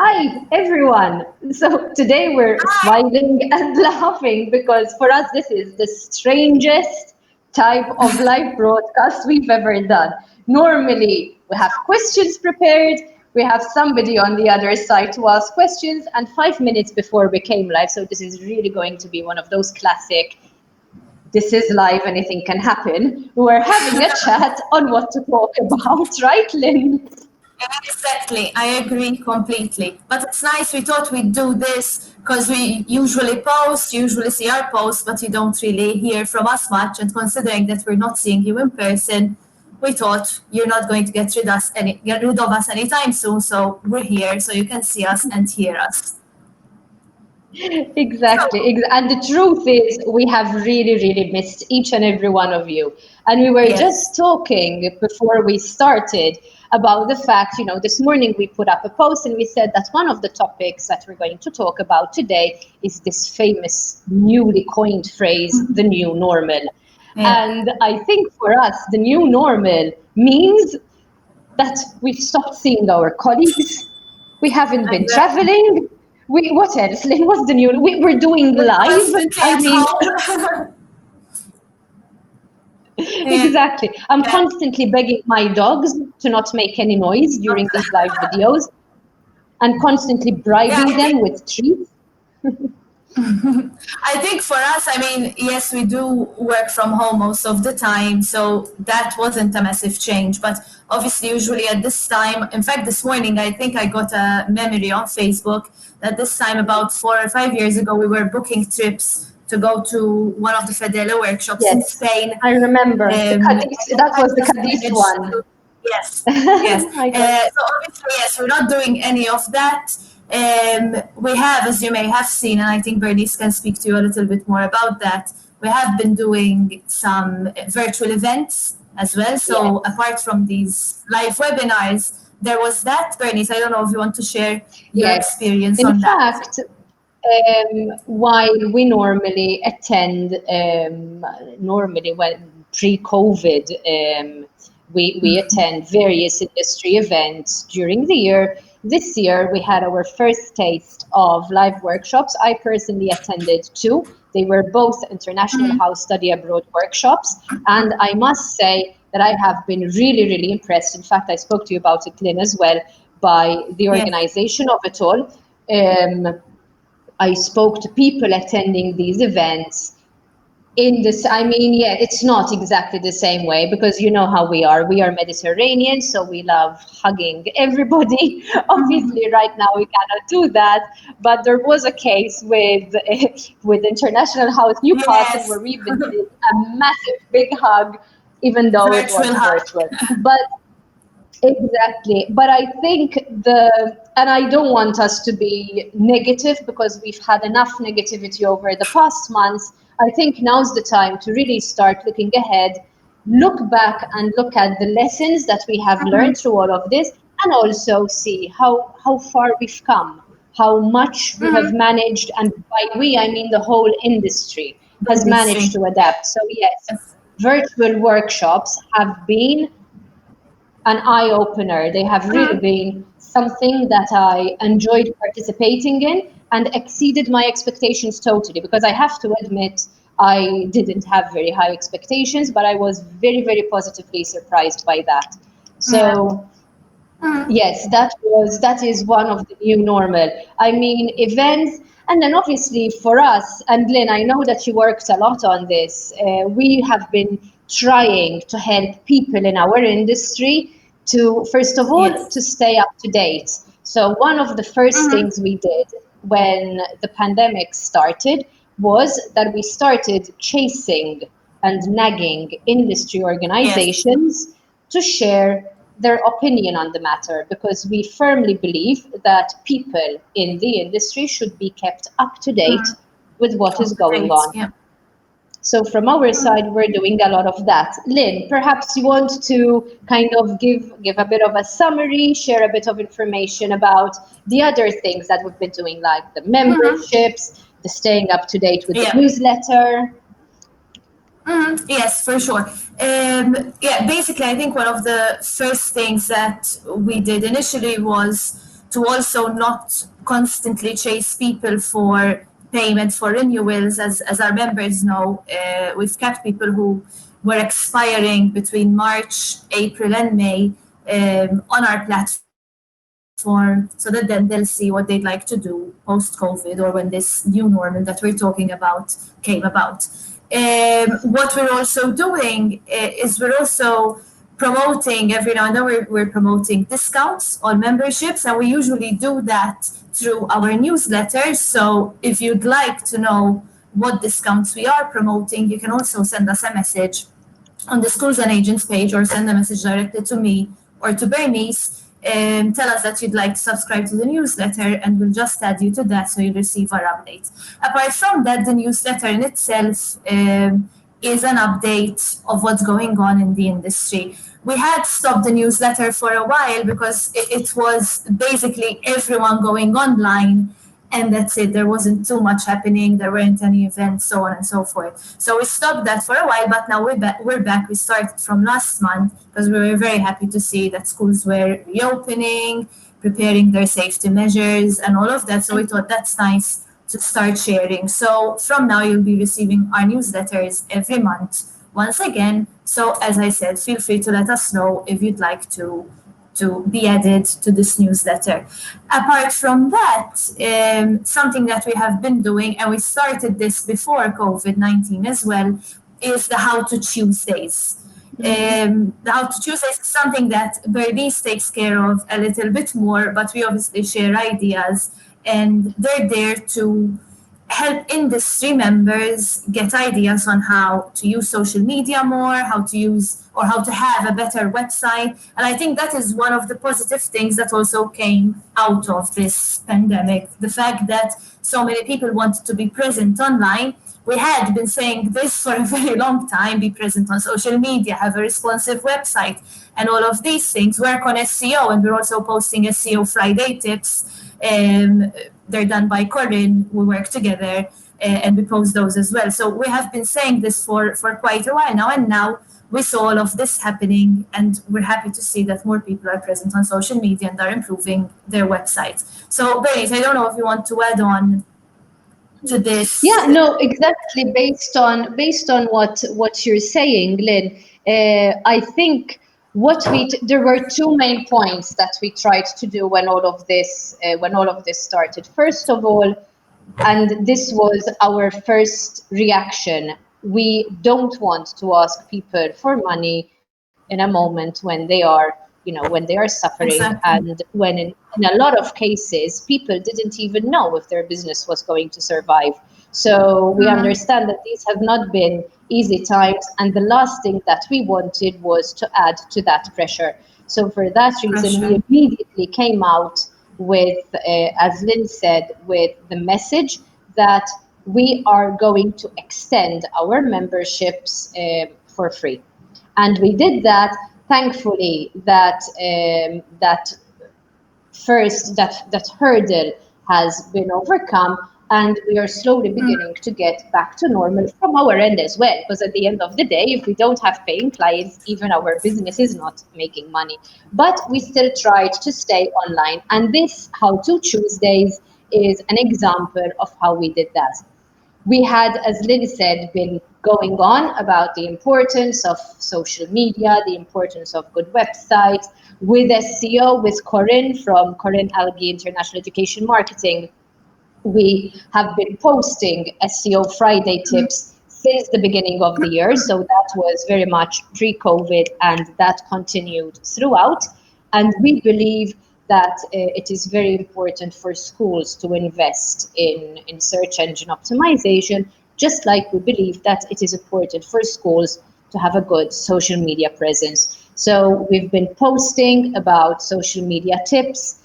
Hi, everyone. So today we're Hi. smiling and laughing because for us, this is the strangest type of live broadcast we've ever done. Normally, we have questions prepared, we have somebody on the other side to ask questions, and 5 minutes before we came live. So this is really going to be one of those classic this is live, anything can happen. We're having a chat on what to talk about, right, Lynn? Exactly, I agree completely. But it's nice. We thought we'd do this because we usually see our posts, but you don't really hear from us much. And considering that we're not seeing you in person, we thought you're not going to get rid of us anytime soon. So we're here, so you can see us and hear us. Exactly. So And the truth is, we have really, really missed each and every one of you. And we were just yes, talking before we started about the fact, this morning we put up a post and we said that one of the topics that we're going to talk about today is this famous newly coined phrase, the new normal. yeah, And I think for us, the new normal means that we've stopped seeing our colleagues. We haven't been exactly. traveling. What else? Like, what's the new? We're doing We're live. constantly I at mean, home. yeah, exactly. I'm yeah, constantly begging my dogs to not make any noise during these live videos and constantly yeah. bribing them with treats. I think for us, I mean, yes, we do work from home most of the time, so that wasn't a massive change. But obviously, usually at this time, in fact, this morning, I think I got a memory on Facebook that this time, about 4 or 5 years ago, we were booking trips to go to one of the Fedele workshops in Yes, Spain. I remember the Cadiz. That I was the just Cadiz managed one. to, yes, yes. I got. So obviously, yes, we're not doing any of that. We have, as you may have seen, and I think Bernice can speak to you a little bit more about that. We have been doing some virtual events as well. So Yes. apart from these live webinars, there was that. Bernice, I don't know if you want to share your Yes. experience In on that. fact, while we normally attend, normally when pre-COVID, we attend various industry events during the year. This year, we had our first taste of live workshops. I personally attended two. They were both International House Study Abroad workshops. And I must say that I have been really, really impressed. In fact, I spoke to you about it, Lynn, as well, by the Yes, organization of it all. I spoke to people attending these events in this, I mean, yeah, it's not exactly the same way because you know how we are. We are Mediterranean, so we love hugging everybody. Obviously, right now we cannot do that, but there was a case with with International House Newcastle where yes, we even did a massive big hug, even though it virtual was hug. virtual. But exactly. But I think and I don't want us to be negative because we've had enough negativity over the past months. I think now's the time to really start looking ahead, look back and look at the lessons that we have learned through all of this, and also see how far we've come, how much we have managed, and by we, I mean the whole industry The has managed industry. to adapt. So yes, Yes. virtual workshops have been an eye opener. They have really been something that I enjoyed participating in and exceeded my expectations totally because I have to admit I didn't have very high expectations, but I was very, very positively surprised by that. Yeah. So yes, that is one of the new normal. I mean, events, and then obviously for us, and Lynn, I know that you worked a lot on this. We have been trying to help people in our industry to, first of all, to Yes. stay up to date. So one of the first things we did when the pandemic started was that we started chasing and nagging industry Yes. organizations to share their opinion on the matter because we firmly believe that people in the industry should be kept up to date with what is Up to going date. on. Yeah. So from our side, we're doing a lot of that. Lynn, perhaps you want to kind of give a bit of a summary, share a bit of information about the other things that we've been doing, like the memberships, the staying up to date with the Yeah. newsletter. Yes, for sure. Yeah, basically, I think one of the first things that we did initially was to also not constantly chase people for payment for renewals. As our members know, we've kept people who were expiring between March, April, and May on our platform, so that then they'll see what they'd like to do post-COVID or when this new normal that we're talking about came about. What we're also doing is we're also promoting every now and then we're promoting discounts on memberships, and we usually do that through our newsletters. So if you'd like to know what discounts we are promoting, you can also send us a message on the Schools and Agents page, or send a message directly to me or to Bernice, and tell us that you'd like to subscribe to the newsletter, and we'll just add you to that so you'll receive our updates. Apart from that, the newsletter in itself is an update of what's going on in the industry. We had stopped the newsletter for a while because it was basically everyone going online, and that's it. There wasn't too much happening. There weren't any events, so on and so forth. So we stopped that for a while, but now we're back. We started from last month because we were very happy to see that schools were reopening, preparing their safety measures and all of that. So we thought that's nice to start sharing. So from now, you'll be receiving our newsletters every month once again. So as I said, feel free to let us know if you'd like to be added to this newsletter. Apart from that, something that we have been doing, and we started this before COVID-19 as well, is the How to Tuesdays. The How to Tuesdays is something that Bernice takes care of a little bit more, but we obviously share ideas, and they're there to help industry members get ideas on how to use social media more, how to use or how to have a better website. And I think that is one of the positive things that also came out of this pandemic. The fact that so many people wanted to be present online. We had been saying this for a very long time: be present on social media, have a responsive website, and all of these things. Work on SEO, and we're also posting SEO Friday tips. They're done by Corinne. We work together, and we post those as well. So we have been saying this for quite a while now, and now we saw all of this happening, and we're happy to see that more people are present on social media and are improving their websites. So, Bernice, I don't know if you want to add on to this. Yeah, no, exactly. Based on what you're saying, Lynn, I think there were two main points that we tried to do when all of this started. First of all, and this was our first reaction, we don't want to ask people for money in a moment when they are, when they are suffering, Exactly. and when in a lot of cases people didn't even know if their business was going to survive. So we understand that these have not been easy times, and the last thing that we wanted was to add to that pressure. So for that reason, we Pressure. immediately came out with, as Lynn said, with the message that we are going to extend our memberships for free. And we did that. Thankfully, that hurdle has been overcome, and we are slowly beginning to get back to normal from our end as well. Because at the end of the day, if we don't have paying clients, even our business is not making money. But we still tried to stay online, and this How to Tuesdays is an example of how we did that. We had, as Lynn said, been going on about the importance of social media, the importance of good websites, with SEO, with Corinne from Corinne Algi International Education Marketing. We have been posting SEO Friday tips since the beginning of the year. So that was very much pre-COVID, and that continued throughout. And we believe that it is very important for schools to invest in search engine optimization, just like we believe that it is important for schools to have a good social media presence. So we've been posting about social media tips.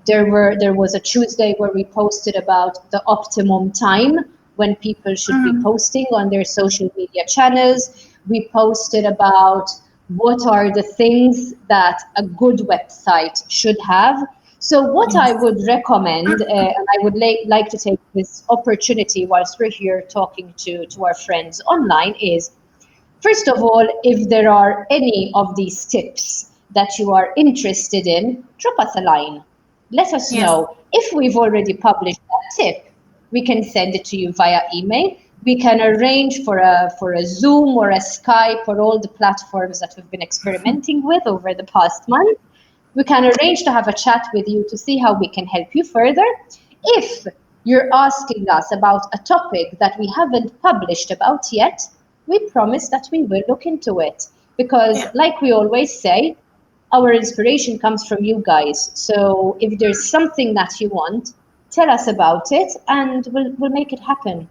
There was a Tuesday where we posted about the optimum time when people should be posting on their social media channels. We posted about what are the things that a good website should have. So what I Yes. would recommend, and I would like to take this opportunity whilst we're here talking to our friends online, is, first of all, if there are any of these tips that you are interested in, drop us a line. let us Yes. know. If we've already published that tip, we can send it to you via email. We can arrange for a Zoom or a Skype or all the platforms that we've been experimenting with over the past month. We can arrange to have a chat with you to see how we can help you further. If you're asking us about a topic that we haven't published about yet, we promise that we will look into it. Because, Yeah. like we always say, our inspiration comes from you guys. So if there's something that you want, tell us about it and we'll make it happen.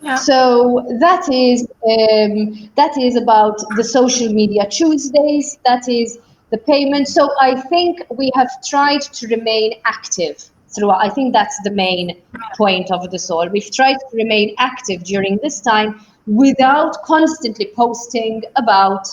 Yeah. So that is about the social media Tuesdays. That is the payment. So I think we have tried to remain active throughout. I think that's the main point of this all. We've tried to remain active during this time without constantly posting about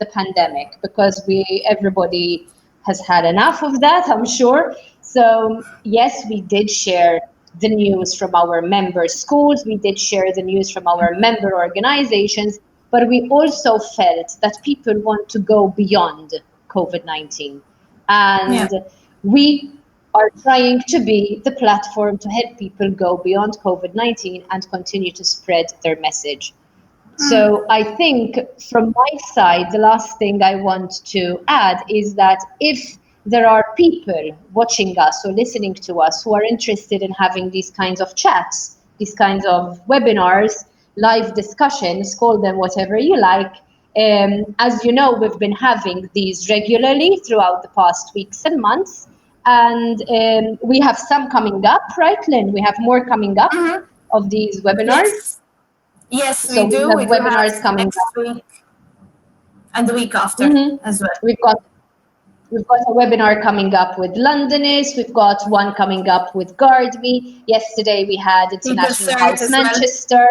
the pandemic because everybody has had enough of that, I'm sure. So yes, we did share the news from our member schools, we did share the news from our member organizations, but we also felt that people want to go beyond COVID-19. Yeah. And we are trying to be the platform to help people go beyond COVID-19 and continue to spread their message. So I think from my side, the last thing I want to add is that if there are people watching us or listening to us who are interested in having these kinds of chats, these kinds of webinars, live discussions, call them whatever you like. As you know, we've been having these regularly throughout the past weeks and months. And we have some coming up, right, Lynn? We have more coming up of these webinars. Yes. Yes, So we we do. have We do have webinars coming next up. week and the week after Mhm. as well. We've got we've got a webinar coming up with Londonist. We've got one coming up with Guard Me. Yesterday we had People International cert House as well. Manchester.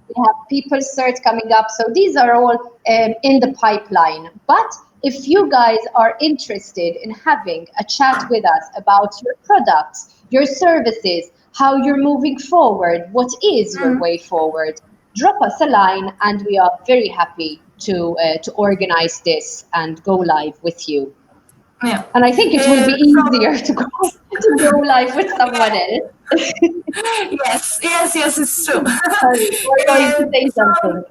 We have People Cert coming up. So these are all in the pipeline. But if you guys are interested in having a chat with us about your products, your services, how you're moving forward, what is your way forward, drop us a line and we are very happy to organize this and go live with you. Yeah. And I think it will be From easier to go live with someone yeah. else. Yes, yes, yes, it's true. Sorry, we're going to say something. From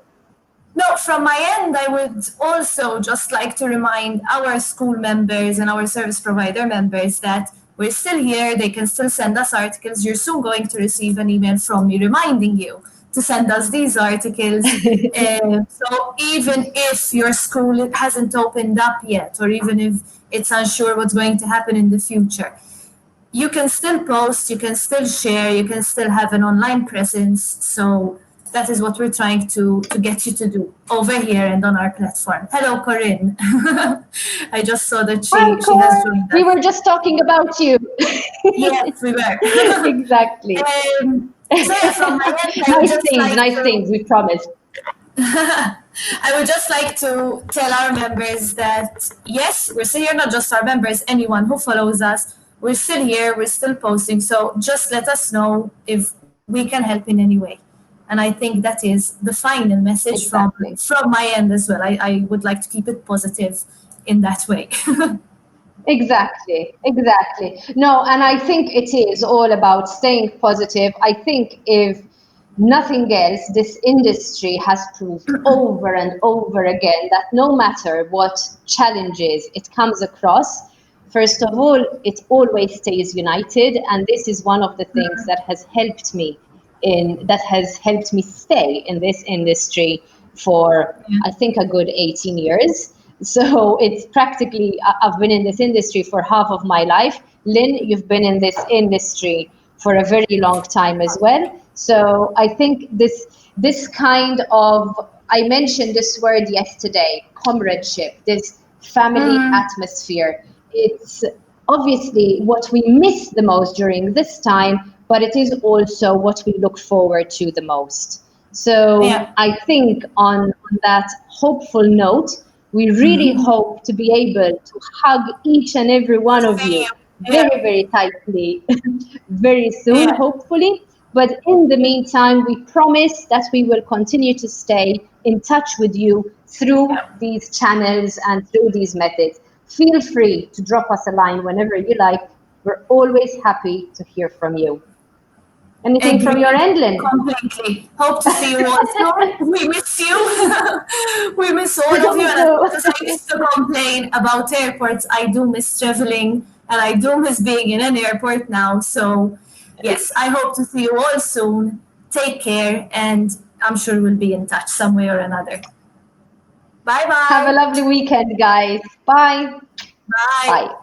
no, from my end, I would also just like to remind our school members and our service provider members that we're still here. They can still send us articles. You're soon going to receive an email from me reminding you to send us these articles. So even if your school hasn't opened up yet, or even if it's unsure what's going to happen in the future, you can still post, you can still share, you can still have an online presence. So that is what we're trying to get you to do over here and on our platform. Hello, Corinne. I just saw that Hi, she has Cor. joined We us. were just talking about you. Yes, we were. Exactly. So yeah, from my end, Nice things, we promise. I would just like to tell our members that yes, we're still here, not just our members, anyone who follows us. We're still here, we're still posting. So just let us know if we can help in any way. And I think that is the final message Exactly. from my end as well. I would like to keep it positive in that way. Exactly, exactly. No, and I think it is all about staying positive. I think if nothing else, this industry has proved over and over again that no matter what challenges it comes across, first of all, it always stays united. And this is one of the things that has helped me stay in this industry for I think a good 18 years. So it's practically I've been in this industry for half of my life. Lynn, you've been in this industry for a very long time as well. So I think this kind of I mentioned this word yesterday, comradeship, this family atmosphere. It's obviously what we miss the most during this time, but it is also what we look forward to the most. So Yeah. I think on that hopeful note, we really hope to be able to hug each and every one of See you you. very, Yeah. very tightly very soon, Yeah. hopefully. But in the meantime, we promise that we will continue to stay in touch with you through Yeah. these channels and through these methods. feel free to drop us a line whenever you like. We're always happy to hear from you. Anything from your end, Lynne? Completely. Hope to see you all soon. We miss you. We miss all of you. And as much as I used to complain about airports, I do miss traveling and I do miss being in an airport now. So, yes, I hope to see you all soon. Take care, and I'm sure we'll be in touch some way or another. Bye Have a bye. lovely weekend, guys. Bye. Bye. Bye.